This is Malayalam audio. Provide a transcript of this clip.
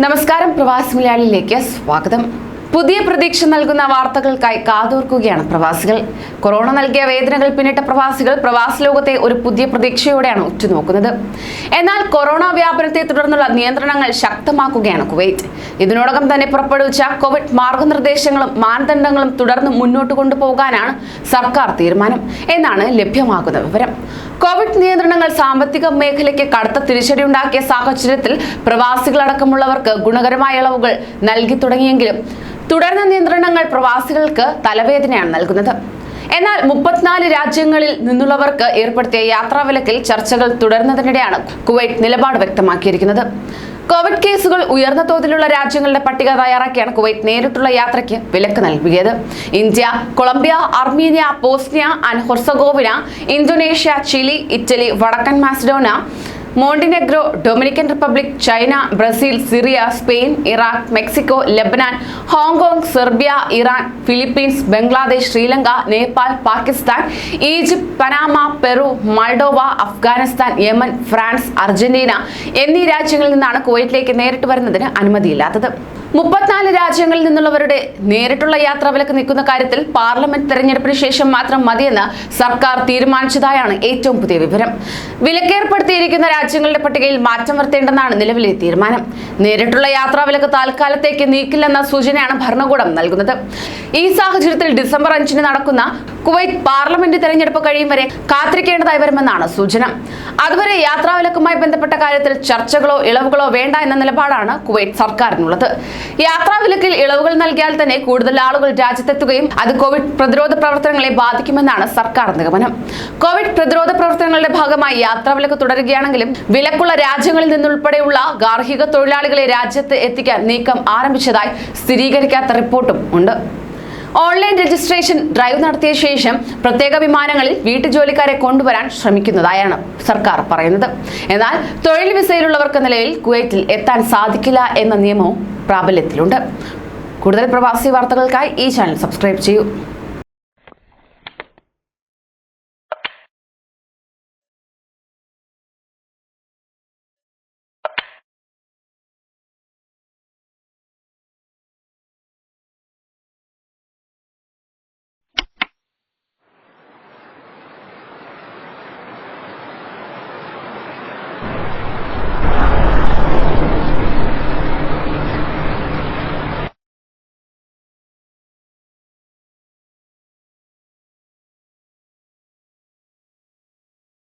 നമസ്കാരം, പ്രവാസി മലയാളിയിലേക്ക് സ്വാഗതം. പുതിയ പ്രതീക്ഷ നൽകുന്ന വാർത്തകൾക്കായി കാതോർക്കുകയാണ് പ്രവാസികൾ. കൊറോണ നൽകിയ വേദനകൾ പിന്നിട്ട പ്രവാസികൾ പ്രവാസ ലോകത്തെ ഒരു പുതിയ പ്രതീക്ഷയോടെയാണ് ഉറ്റുനോക്കുന്നത്. എന്നാൽ കൊറോണ വ്യാപനത്തെ തുടർന്നുള്ള നിയന്ത്രണങ്ങൾ ശക്തമാക്കുകയാണ് കുവൈറ്റ്. ഇതിനോടകം തന്നെ പുറപ്പെടുവിച്ച കോവിഡ് മാർഗനിർദ്ദേശങ്ങളും മാനദണ്ഡങ്ങളും തുടർന്ന് മുന്നോട്ട് കൊണ്ടുപോകാനാണ് സർക്കാർ തീരുമാനം എന്നാണ് ലഭ്യമാകുന്ന വിവരം. കോവിഡ് നിയന്ത്രണങ്ങൾ സാമ്പത്തിക മേഖലയ്ക്ക് കടുത്ത തിരിച്ചടിയുണ്ടാക്കിയ സാഹചര്യത്തിൽ പ്രവാസികളടക്കമുള്ളവർക്ക് ഗുണകരമായ ഇളവുകൾ നൽകി തുടങ്ങിയെങ്കിലും തുടർന്ന നിയന്ത്രണങ്ങൾ പ്രവാസികൾക്ക് തലവേദനയാണ് നൽകുന്നത്. എന്നാൽ 34 രാജ്യങ്ങളിൽ നിന്നുള്ളവർക്ക് ഏർപ്പെടുത്തിയ യാത്രാവിലക്കിൽ ചർച്ചകൾ തുടരുന്നതിനിടെയാണ് കുവൈറ്റ് നിലപാട് വ്യക്തമാക്കിയിരിക്കുന്നത്. കോവിഡ് കേസുകൾ ഉയർന്ന തോതിലുള്ള രാജ്യങ്ങളുടെ പട്ടിക തയ്യാറാക്കിയാണ് കുവൈറ്റ് നേരിട്ടുള്ള യാത്രയ്ക്ക് വിലക്ക് നൽകിയത്. India, Colombia, Armenia, Bosnia and Herzegovina, Indonesia, Chile, Italy, വടക്കൻ Macedonia, Montenegro, Dominican Republic, China, Brazil, Syria, Spain, Iraq, Mexico, Lebanon, Hong Kong, Serbia, Iran, Philippines, Bangladesh, Sri Lanka, Nepal, Pakistan, Egypt, Panama, Peru, Moldova, Afghanistan, Yemen, France, Argentina എന്നീ രാജ്യങ്ങളിൽ നിന്നാണ് കുവൈറ്റിലേക്ക് നേരിട്ട് വരുന്നതിന് അനുമതിയില്ലാത്തത്. 34 രാജ്യങ്ങളിൽ നിന്നുള്ളവരുടെ നേരിട്ടുള്ള യാത്രാവിലക്ക് നീക്കുന്ന കാര്യത്തിൽ പാർലമെന്റ് തെരഞ്ഞെടുപ്പിന് ശേഷം മാത്രം മതിയെന്ന് സർക്കാർ തീരുമാനിച്ചതായാണ് ഏറ്റവും പുതിയ വിവരം. വിലക്കേർപ്പെടുത്തിയിരിക്കുന്ന രാജ്യങ്ങളുടെ പട്ടികയിൽ മാറ്റം വരുത്തേണ്ടെന്നാണ് നിലവിലെ തീരുമാനം. നേരിട്ടുള്ള യാത്രാവിലക്ക് താൽക്കാലത്തേക്ക് നീക്കില്ലെന്ന സൂചനയാണ് ഭരണകൂടം നൽകുന്നത്. ഈ സാഹചര്യത്തിൽ ഡിസംബർ 5-ന് നടക്കുന്ന കുവൈറ്റ് പാർലമെന്റ് തെരഞ്ഞെടുപ്പ് കഴിയും വരെ കാത്തിരിക്കേണ്ടതായി വരുമെന്നാണ് സൂചന. അതുവരെ യാത്രാവിലക്കുമായി ബന്ധപ്പെട്ട കാര്യത്തിൽ ചർച്ചകളോ ഇളവുകളോ വേണ്ട എന്ന നിലപാടാണ് കുവൈറ്റ് സർക്കാരിനുള്ളത്. യാത്രാവിലക്കിൽ ഇളവുകൾ നൽകിയാൽ തന്നെ കൂടുതൽ ആളുകൾ രാജ്യത്തെത്തുകയും അത് കോവിഡ് പ്രതിരോധ പ്രവർത്തനങ്ങളെ ബാധിക്കുമെന്നാണ് സർക്കാർ നിഗമനം. കോവിഡ് പ്രതിരോധ പ്രവർത്തനങ്ങളുടെ ഭാഗമായി യാത്രാവിലക്ക് തുടരുകയാണെങ്കിലും വിലക്കുള്ള രാജ്യങ്ങളിൽ നിന്നുൾപ്പെടെയുള്ള ഗാർഹിക തൊഴിലാളികളെ രാജ്യത്ത് എത്തിക്കാൻ നീക്കം ആരംഭിച്ചതായി സ്ഥിരീകരിക്കാത്ത റിപ്പോർട്ടും ഉണ്ട്. ഓൺലൈൻ രജിസ്ട്രേഷൻ ഡ്രൈവ് നടത്തിയ ശേഷം പ്രത്യേക വിമാനങ്ങളിൽ വീട്ടുജോലിക്കാരെ കൊണ്ടുവരാൻ ശ്രമിക്കുന്നതായാണ് സർക്കാർ പറയുന്നത്. എന്നാൽ തൊഴിൽ വിസയിലുള്ളവർക്ക് നിലവിൽ കുവൈറ്റിൽ എത്താൻ സാധിക്കില്ല എന്ന നിയമവും പ്രാബല്യത്തിലുണ്ട്. കൂടുതൽ പ്രവാസി വാർത്തകൾക്കായി ഈ ചാനൽ സബ്സ്ക്രൈബ് ചെയ്യൂ.